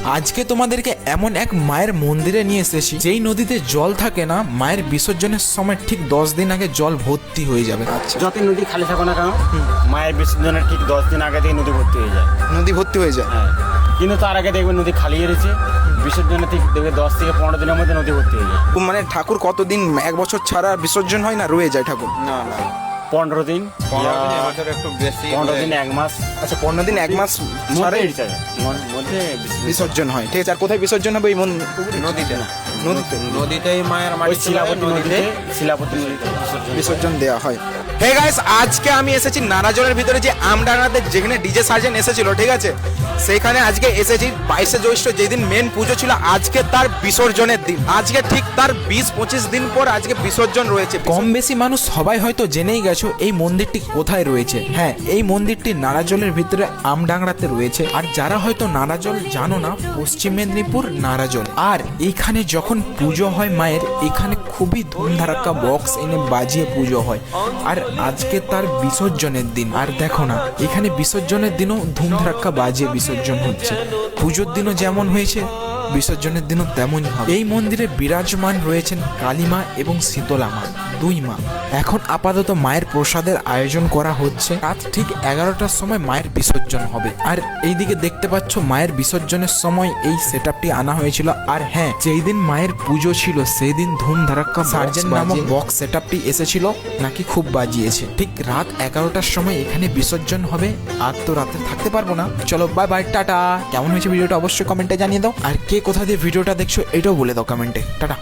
আজকে তোমাদেরকে এমন এক মায়ের মন্দিরে নিয়ে এসেছি যেই নদীতে জল থাকে না, মায়ের বিসর্জনের সময় ঠিক 10 দিন আগে জল ভর্তি হয়ে যাবে। যতই নদী খালি থাকো না কেন, মায়ের বিসর্জনের ঠিক 10 দিন আগে থেকে নদী ভর্তি হয়ে যায়। নদী ভর্তি হয়ে যায়। হ্যাঁ, কিন্তু তার আগে দেখবে নদী খালি রয়েছে, বিসর্জনের ঠিক দেখবে 10 থেকে 15 দিনের মধ্যে নদী ভর্তি হয়ে যায়। মানে ঠাকুর কতদিন, এক বছর ছাড়া বিসর্জন হয় না, রয়ে যায় ঠাকুর? না 15 দিন, 15 দিন, একটু বেশি 15 দিন 1 মাস আচ্ছা, 15 দিন 1 মাস ছাড়াই মধ্যে বিসর্জন হয়। ঠিক আছে, আর কোথায় বিসর্জন হবে? এই নদীতে না, নদীতে নদীতেই মায়ের ওই মাটি শিলাপতি নদীতে বিসর্জন দেওয়া হয়। হে গাইস, আজকে আমি এসেছি নারাজলের ভিতরে যে আমডাঙ্গাতে যেখানে ডিজে সার্জেন এসেছিল, ঠিক আছে, সেইখানে আজকে এসেছি 22শে জ্যৈষ্ঠ, যেদিন মেন পুজো ছিল, আজকে তার বিসর্জনের দিন। আজকে ঠিক তার 20-25 দিন পর আজকে বিসর্জন রয়েছে। কম বেশি মানুষ সবাই হয়তো জেনেই গেছো এই মন্দিরটি কোথায় রয়েছে। হ্যাঁ, এই মন্দিরটি নারাজলের ভিতরে আমডাংরাতে রয়েছে। আর যারা হয়তো নারাজল জানো না, পশ্চিম মেদিনীপুর নারাজল। আর এইখানে যখন পুজো হয় মায়ের, এখানে খুবই ধুমধারাক্কা বক্স এনে বাজিয়ে পুজো হয়। আর আজকে তার বিসর্জনের দিন। আর দেখো না, এখানে বিসর্জনের দিনও ধুমধারাক্কা বাজিয়ে বিসর্জন হচ্ছে। পুজোর দিনও যেমন হয়েছে, বিসর্জনের দিনও তেমনই হবে। এই মন্দিরে বিরাজমান রয়েছেন কালীমা এবং শীতলা মা, দুই মা। এখন আপাতত মায়ের প্রসাদের আয়োজন করা হচ্ছে। রাত ঠিক 11টার সময় মায়ের বিসর্জন হবে। আর এইদিকে দেখতে পাচ্ছ মায়ের বিসর্জনের সময় এই সেটআপটি আনা হয়েছিল। আর হ্যাঁ, যেই দিন মায়ের পুজো ছিল সেই দিন ধুমধারাক্কা সার্জেন নামক বক্স সেটআপটি এসেছিল, নাকি খুব বাজিয়েছে। ঠিক রাত 11টার সময় এখানে বিসর্জন হবে। আর তো রাতে থাকতে পারবো না। চলো বাই বাই, টাটা। কেমন হয়েছে ভিডিওটা অবশ্যই কমেন্টে জানিয়ে দাও। আর কে কোথা দিয়ে ভিডিওটা দেখছো এটাও বলে দাও কমেন্টে। টাটা।